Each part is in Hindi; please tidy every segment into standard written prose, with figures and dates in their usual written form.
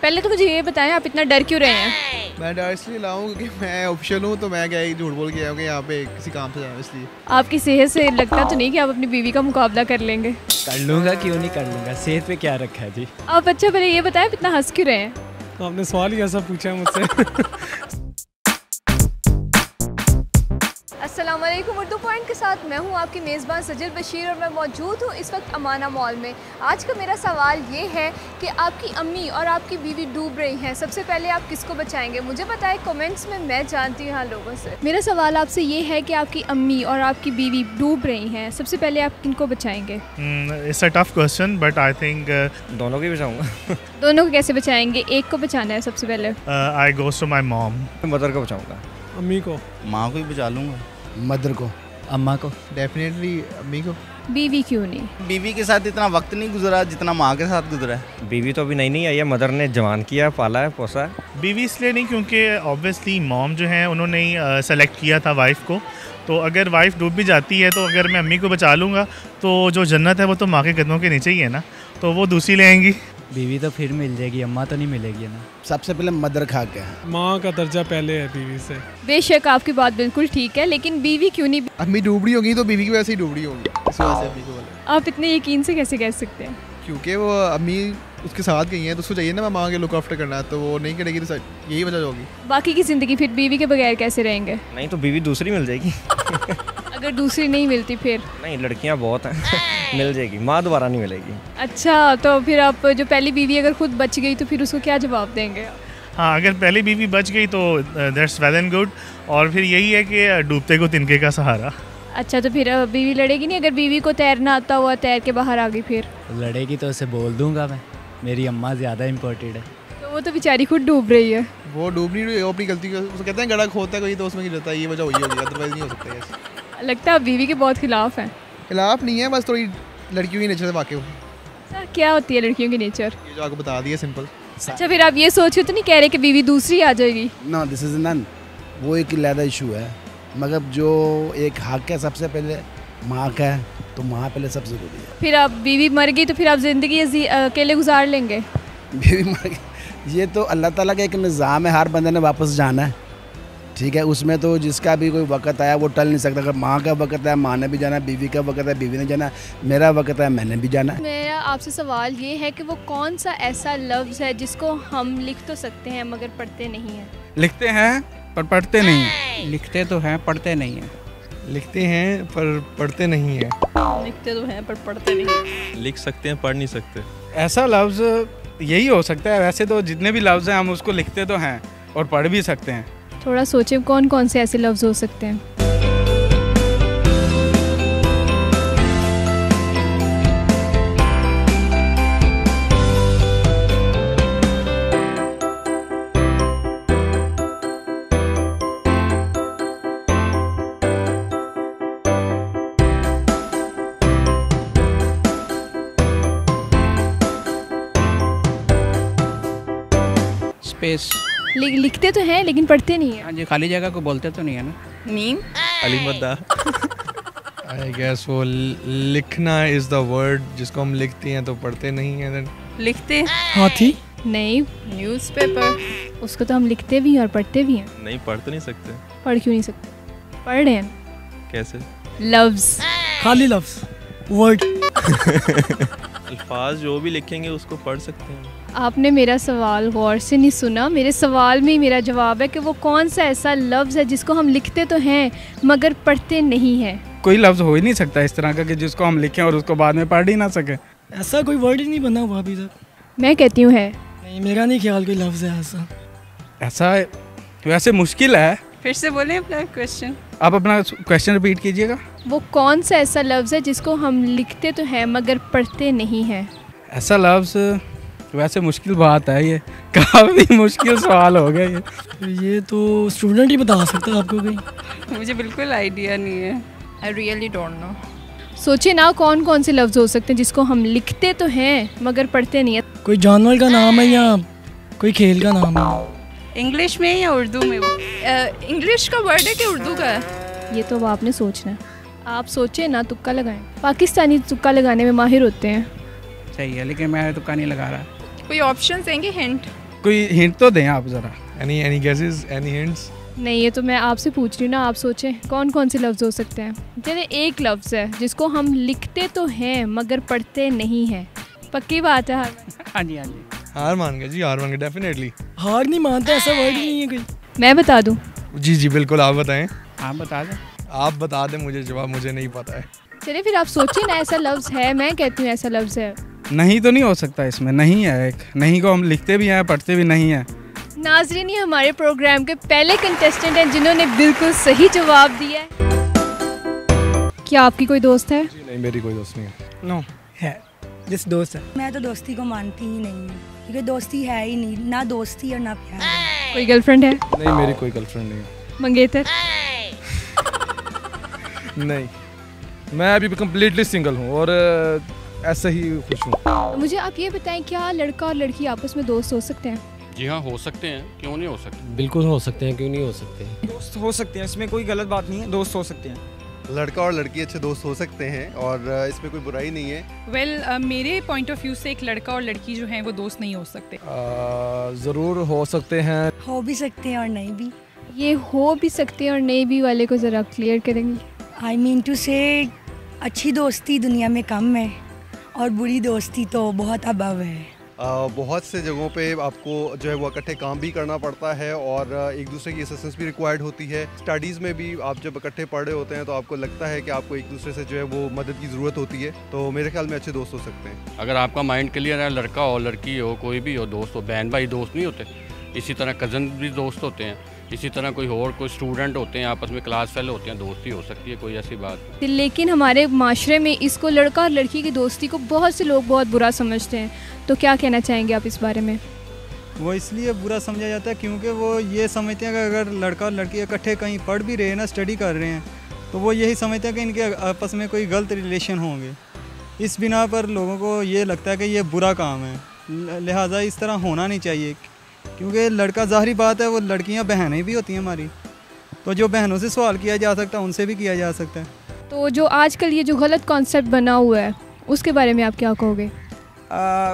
पहले तो मुझे ये बताएं आप इतना डर क्यों रहे हैं? मैं डर इसलिए लाऊं क्योंकि मैं ऑफिशियल हूँ, तो मैं क्या ही झूठ बोल के आया हूँ कि यहाँ पे किसी काम से जाऊँ, इसलिए। आपकी सेहत से लगता तो नहीं कि आप अपनी बीवी का मुकाबला कर लेंगे? कर लूँगा, क्यों नहीं कर लूँगा, सेहत पे क्या रखा है जी। आप अच्छा पहले ये बताएं आप इतना हंस क्यों रहे हैं? तो आपने सवाल ही ऐसा पूछा है मुझसे। अस्सलाम वालेकुम। उर्दू पॉइंट के साथ मैं हूं आपकी मेज़बान सजिल बशीर और मैं मौजूद हूं इस वक्त अमाना मॉल में। आज का मेरा सवाल ये है कि आपकी अम्मी और आपकी बीवी डूब रही हैं, सबसे पहले आप किसको बचाएंगे? मुझे बताएं कमेंट्स में, मैं जानती हूँ लोगों से। मेरा सवाल आपसे ये है कि आपकी अम्मी और आपकी बीवी डूब रही हैं, सबसे पहले आप किनको बचाएंगे? It's a tough question but I think दोनों को बचाऊँगा। दोनों को कैसे बचाएंगे? एक को बचाना है सबसे पहले। I goes to my mom. Mother को बचाऊँगा। अम्मी को। माँ को ही बचा लूँगा। मदर को। अम्मा को। डेफिनेटली अम्मी को। बीवी क्यों नहीं? बीवी के साथ इतना वक्त नहीं गुजरा जितना माँ के साथ गुजरा है। बीवी तो अभी नई आई है, मदर ने जवान किया, पाला है, पोसा है। बीवी इसलिए नहीं क्योंकि ऑब्वियसली मॉम जो है उन्होंने ही सेलेक्ट किया था वाइफ को, तो अगर वाइफ डूब भी जाती है तो अगर मैं अम्मी को बचा लूँगा तो जो जन्नत है वो तो माँ के कदमों के नीचे ही है ना, तो वो दूसरी ले आएंगी। बीवी तो फिर मिल जाएगी, अम्मा तो नहीं मिलेगी ना। सबसे पहले मदर खा के। माँ का दर्जा पहले है बीवी से। बेशक आपकी बात बिल्कुल ठीक है, लेकिन बीवी क्यों नहीं? अम्मी डूब रही होगी तो बीवी की वजह से ही डूब रही होगी, इस वजह से अम्मी को बोला। आप इतने यकीन से कैसे कह सकते हैं? क्योंकि वो अम्मी उसके साथ गई हैं तो उसको चाहिए ना माँ के लुक आफ्टर करना है, तो वो नहीं करेगी तो यही वजह होगी। बाकी की ज़िंदगी फिर बीवी के बगैर कैसे रहेंगे? नहीं तो बीवी दूसरी मिल जाएगी। अगर दूसरी नहीं मिलती फिर? नहीं, लड़कियां बहुत हैं। मिल जाएगी, माँ दोबारा नहीं मिलेगी। अच्छा, तो फिर आप जो पहली बीवी अगर खुद बच गई तो फिर उसको क्या जवाब देंगे? हाँ, अगर पहली बीवी बच गई तो दैट्स वेल एंड गुड, और फिर यही है कि डूबते को तिनके का सहारा। अच्छा, तो फिर बीवी लड़ेगी नहीं? अगर बीवी को तैरना आता हुआ तैर के बाहर आ गई फिर? लड़ेगी तो उसे बोल दूंगा मैं, मेरी अम्मा ज़्यादा इम्पोर्टेंट है। तो वो तो बेचारी खुद डूब रही है। वो डूब नहीं रही, वो अपनी गलती उसको कहते हैं गड़ा खोदता है कोई तो उसमें गिर जाता है, ये वजह हुई होगी, अदरवाइज नहीं हो सकता ऐसे। लगता है आप बीवी के बहुत खिलाफ हैं। खिलाफ नहीं है, बस थोड़ी लड़कियों की नेचर से वाकिफ हूँ। सर क्या होती है लड़कियों की नेचर? ये जो आपको बता दिया सिंपल। अच्छा, फिर आप ये सोच तो नहीं कह रहे कि बीवी दूसरी आ जाएगी? नो, दिस इज़ नन, वो एक अलग इशू है, मगर जो एक हक है सबसे पहले माँ का है, तो माँ पहले सबसे ज़रूरी है। फिर आप बीवी मर गई तो फिर आप ज़िंदगी अकेले गुजार लेंगे? बीवी मर गई, ये तो अल्लाह ताला का एक निज़ाम है, हर बंदे ने वापस जाना है, ठीक है। उसमें तो जिसका भी कोई वक्त आया वो टल नहीं सकता। अगर माँ का वक्त है, माँ ने भी जाना है, बीवी का वक्त है, बीवी ने जाना है, मेरा वक्त है, मैंने भी जाना है। मेरा आपसे सवाल ये है कि वो कौन सा ऐसा लफ्ज़ है जिसको हम लिख तो सकते हैं मगर पढ़ते नहीं हैं? लिखते हैं पर पढ़ते नहीं हैं। लिखते तो हैं, पढ़ते नहीं हैं। लिखते हैं पर पढ़ते नहीं हैं। लिखते तो हैं पर पढ़ते नहीं। लिख सकते हैं, पढ़ नहीं सकते। ऐसा लफ्ज़ यही हो सकता है। वैसे तो जितने भी लफ्ज़ हैं हम उसको लिखते तो हैं और पढ़ भी सकते हैं। थोड़ा सोचें कौन कौन से ऐसे लफ्ज़ हो सकते हैं? स्पेस। लिखते तो हैं लेकिन पढ़ते नहीं हैं। हाँ जी, खाली जगह को बोलते तो नहीं है ना। नीम। अलीमद्दा। आई गेस वो लिखना इज़ द वर्ड जिसको हम लिखते हैं तो पढ़ते नहीं हैं। लिखते? हाथी? नहीं, न्यूज़पेपर। उसको तो हम लिखते भी हैं और पढ़ते भी हैं। नहीं, पढ़ तो नहीं सकते। पढ़ क्यों नहीं सकते? पढ़ रहे हैं। कैसे? लफ्ज़। खाली लफ्ज़, वर्ड। अल्फाज जो भी लिखेंगे उसको पढ़ सकते हैं। आपने मेरा सवाल गौर से नहीं सुना। मेरे सवाल में ही मेरा जवाब है कि वो कौन सा ऐसा लफ्ज़ है जिसको हम लिखते तो हैं मगर पढ़ते नहीं हैं? कोई लफ्ज़ हो ही नहीं सकता इस तरह का कि जिसको हम लिखें और उसको बाद में पढ़ ही ना सके। ऐसा कोई वर्ड ही नहीं बना हुआ अभी तक। मैं कहती हूँ है। नहीं, मेरा नहीं ख्याल कोई लफ्ज़ है ऐसा। ऐसा वैसे मुश्किल है। फिर से बोलें अपना क्वेश्चन। आप अपना क्वेश्चन रिपीट कीजिएगा। वो कौन सा ऐसा लफ्ज़ है जिसको हम लिखते तो हैं मगर पढ़ते नहीं हैं? ऐसा लफ्ज़ वैसे मुश्किल बात है, ये काफ़ी मुश्किल सवाल हो गया ये तो स्टूडेंट ही बता सकता है आपको कहीं। मुझे बिल्कुल आइडिया नहीं है। I really don't know. सोचिए ना कौन कौन से लफ्ज़ हो सकते हैं जिसको हम लिखते तो हैं मगर पढ़ते नहीं हैं? कोई जानवर का नाम है या कोई खेल का नाम है? इंग्लिश में या उर्दू में? वो इंग्लिश का वर्ड है कि उर्दू का है? ये तो आपने सोचना है। आप सोचें ना, तुक्का लगाएं। पाकिस्तानी तुक्का लगाने में माहिर होते हैं। सही है, लेकिन मैं तुक्का नहीं लगा रहा। कोई ऑप्शन देंगे? हिंट? कोई हिंट तो दें आप ज़रा। Any guesses? Any hints? नहीं, ये तो मैं आपसे पूछ रही हूँ ना, आप सोचें कौन कौन से लफ्ज़ हो सकते हैं। चलिए एक लफ्ज़ है जिसको हम लिखते तो हैं मगर पढ़ते नहीं हैं। पक्की बात है? हाँ जी हाँ जी। हार मान गए जी, हार मान गए डेफिनेटली। हार नहीं मानता, ऐसा वर्ड नहीं है कोई। मैं बता दूँ? जी बिल्कुल, आप बताएं। आप बता दें। आप बता दें मुझे जवाब, मुझे नहीं पता है। चलिए फिर आप सोचिए ना, ऐसा लफ्ज़ है, मैं कहती हूँ ऐसा लफ्ज़ है। नहीं तो नहीं हो सकता इसमें, नहीं है एक, नहीं को हम लिखते भी हैं पढ़ते भी नहीं हैं। नाज़रीन, ये हमारे प्रोग्राम के पहले कंटेस्टेंट हैं जिन्होंने बिल्कुल सही जवाब दिया है। क्या आपकी कोई दोस्त है? जी नहीं, मेरी कोई दोस्त नहीं है। नो है, जिस दोस्त है। मैं तो दोस्ती को मानती ही नहीं हूँ, क्योंकि दोस्ती है ही नहीं, ना दोस्ती और ना प्यार। कोई गर्लफ्रेंड है? नहीं, मेरी कोई गर्लफ्रेंड नहीं है। मंगेतर? नहीं, मैं अभी कम्प्लीटली सिंगल हूँ और ऐसे ही खुश हूँ। मुझे आप ये बताएं, क्या लड़का और लड़की आपस में दोस्त हो सकते हैं? जी हाँ, हो सकते हैं, क्यों नहीं हो सकते? बिल्कुल हो सकते हैं, क्यों नहीं हो सकते। दोस्त हो सकते हैं, इसमें कोई गलत बात नहीं है, दोस्त हो सकते हैं। लड़का और लड़की अच्छे दोस्त हो सकते हैं और इसमें कोई बुराई नहीं है। मेरे पॉइंट ऑफ व्यू से एक लड़का और लड़की जो हैं वो दोस्त नहीं हो सकते। ज़रूर हो सकते हैं। हो भी सकते हैं और नहीं भी। ये हो भी सकते हैं और नहीं भी वाले को ज़रा क्लियर करेंगी? आई मीन टू से अच्छी दोस्ती दुनिया में कम है और बुरी दोस्ती तो बहुत अबव है। बहुत से जगहों पे आपको जो है वो इकट्ठे काम भी करना पड़ता है और एक दूसरे की असिस्टेंस भी रिक्वायर्ड होती है। स्टडीज़ में भी आप जब इकट्ठे पढ़ रहे होते हैं तो आपको लगता है कि आपको एक दूसरे से जो है वो मदद की ज़रूरत होती है, तो मेरे ख्याल में अच्छे दोस्त हो सकते हैं। अगर आपका माइंड क्लियर है, लड़का हो लड़की हो कोई भी हो, दोस्त हो, बहन भाई दोस्त नहीं होते, इसी तरह कज़न भी दोस्त होते हैं, इसी तरह कोई स्टूडेंट होते हैं, आपस में क्लास फेलो होते हैं, दोस्ती हो सकती है, कोई ऐसी बात नहीं। लेकिन हमारे माशरे में इसको लड़का और लड़की की दोस्ती को बहुत से लोग बहुत बुरा समझते हैं, तो क्या कहना चाहेंगे आप इस बारे में? वो इसलिए बुरा समझा जाता है क्योंकि वो ये समझते हैं कि अगर लड़का और लड़की इकट्ठे कहीं पढ़ भी रहे हैं ना, स्टडी कर रहे हैं, तो वो यही समझते हैं कि इनके आपस में कोई गलत रिलेशन होंगे। इस बिना पर लोगों को ये लगता है कि ये बुरा काम है, लिहाजा इस तरह होना नहीं चाहिए। क्योंकि लड़का, ज़ाहिरी बात है, वो लड़कियां बहनें भी होती हैं हमारी, तो जो बहनों से सवाल किया जा सकता है उनसे भी किया जा सकता है। तो जो आजकल ये जो गलत कॉन्सेप्ट बना हुआ है उसके बारे में आप क्या कहोगे?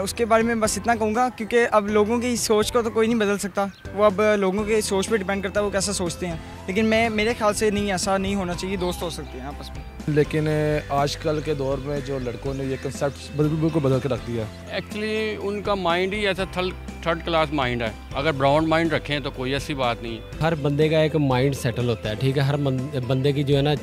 उसके बारे में बस इतना कहूँगा, क्योंकि अब लोगों की सोच को तो कोई नहीं बदल सकता, वो अब लोगों की सोच पे डिपेंड करता है वो कैसा सोचते हैं। लेकिन मेरे ख्याल से नहीं, ऐसा नहीं होना चाहिए, दोस्त हो सकते हैं आपस में। लेकिन आजकल के दौर में जो लड़कों ने ये कंसेप्ट बिल्कुल बदल के रख दिया। एक्चुअली उनका माइंड ही ऐसा थर्ड क्लास माइंड है। अगर ब्राउन माइंड रखें तो कोई ऐसी बात नहीं। हर बंदे का एक माइंड सेटल होता है, ठीक है। हर बंदे की जो है ना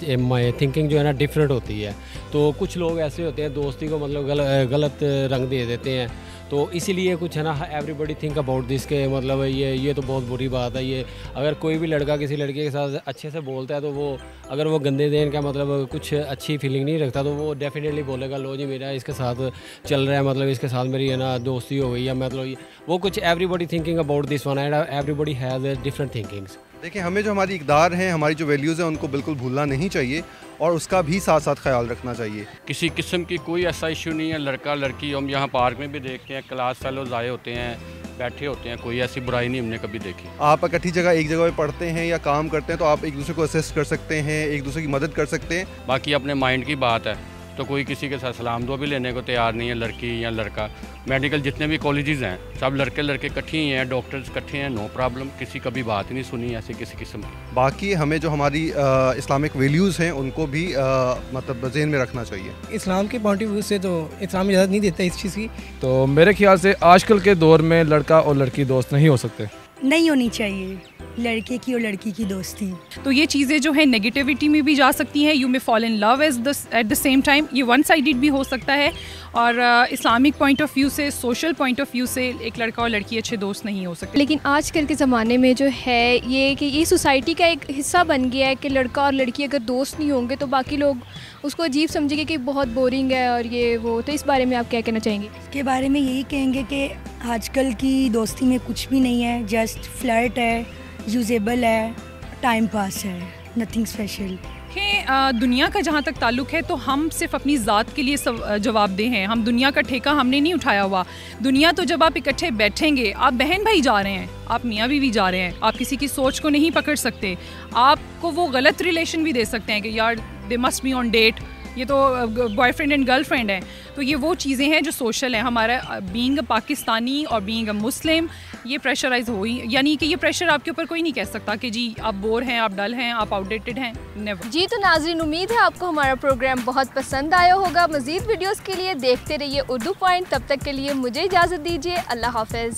थिंकिंग जो है ना डिफरेंट होती है। तो कुछ लोग ऐसे होते हैं दोस्ती को मतलब गलत रंग दे देते हैं, तो इसीलिए कुछ है ना एवरीबॉडी थिंक अबाउट दिस के मतलब ये तो बहुत बुरी बात है। ये अगर कोई भी लड़का किसी लड़के के साथ अच्छे से बोलता है तो वो अगर वो गंदे दिन का मतलब कुछ अच्छी फीलिंग नहीं रखता तो वो डेफिनेटली बोलेगा लो जी मेरा इसके साथ चल रहा है, मतलब इसके साथ मेरी है ना दोस्ती हो गई है, मतलब वो कुछ everybody thinking about this one and everybody has different thinkings. देखिए, हमें जो हमारी इक़दार हैं, हमारी जो वैल्यूज़ हैं, उनको बिल्कुल भूलना नहीं चाहिए और उसका भी साथ साथ ख्याल रखना चाहिए। किसी किस्म की कोई ऐसा इशू नहीं है। लड़का लड़की हम यहाँ पार्क में भी देखते हैं, क्लास फेलोज आए होते हैं, बैठे होते हैं, कोई ऐसी बुराई नहीं हमने कभी देखी। आप इकट्ठी जगह एक जगह पे पढ़ते हैं या काम करते हैं तो आप एक दूसरे को असिस्ट कर सकते हैं, एक दूसरे की मदद कर सकते हैं। बाकी अपने माइंड की बात है, तो कोई किसी के साथ सलाम दुआ भी लेने को तैयार नहीं है, लड़की या लड़का। मेडिकल जितने भी कॉलेजेस हैं सब लड़के इकट्ठे ही हैं, डॉक्टर्स इकट्ठे हैं, नो प्रॉब्लम। किसी कभी बात ही नहीं सुनी ऐसी किसी किस्म की। बाकी हमें जो हमारी इस्लामिक वैल्यूज़ हैं उनको भी मतलब ज़हन में रखना चाहिए। इस्लाम के पॉइंट ऑफ व्यू से तो इस्लाम इजाज़त नहीं देता इस चीज़ की। तो मेरे ख्याल से आजकल के दौर में लड़का और लड़की दोस्त नहीं हो सकते, नहीं होनी चाहिए लड़के की और लड़की की दोस्ती। तो ये चीज़ें जो है नेगेटिविटी में भी जा सकती हैं। You may fall in love at the same time, ये वन साइडेड भी हो सकता है। और इस्लामिक पॉइंट ऑफ व्यू से, सोशल पॉइंट ऑफ व्यू से एक लड़का और लड़की अच्छे दोस्त नहीं हो सकते। लेकिन आजकल के ज़माने में जो है ये कि ये सोसाइटी का एक हिस्सा बन गया है कि लड़का और लड़की अगर दोस्त नहीं होंगे तो बाकी लोग उसको अजीब समझेंगे कि बहुत बोरिंग है और ये वो। तो इस बारे में आप क्या कहना चाहेंगे? इसके बारे में यही कहेंगे कि आजकल की दोस्ती में कुछ भी नहीं है, जस्ट फ्लर्ट है, यूजेबल है, टाइम पास है, नथिंग स्पेशल। दुनिया का जहाँ तक ताल्लुक़ है तो हम सिर्फ अपनी ज़ात के लिए जवाबदेह हैं। हम दुनिया का ठेका हमने नहीं उठाया हुआ। दुनिया तो जब आप इकट्ठे बैठेंगे, आप बहन भाई जा रहे हैं, आप मियाँ बीवी जा रहे हैं, आप किसी की सोच को नहीं पकड़ सकते। आपको वो गलत रिलेशन भी दे सकते हैं कि यार they must be on date, ये तो बॉयफ्रेंड एंड गर्लफ्रेंड है। तो ये वो चीज़ें हैं जो सोशल हैं। हमारा बीइंग अ पाकिस्तानी और बीइंग अ मुस्लिम ये प्रेशराइज हो ही, यानी कि ये प्रेशर आपके ऊपर कोई नहीं कह सकता कि जी आप बोर हैं, आप डल हैं, आप आउटडेटेड हैं, नेवर। जी तो नाज़रीन, उम्मीद है आपको हमारा प्रोग्राम बहुत पसंद आया होगा। मज़ीद वीडियोस के लिए देखते रहिए उर्दू पॉइंट। तब तक के लिए मुझे इजाज़त दीजिए। अल्लाह हाफ़िज़।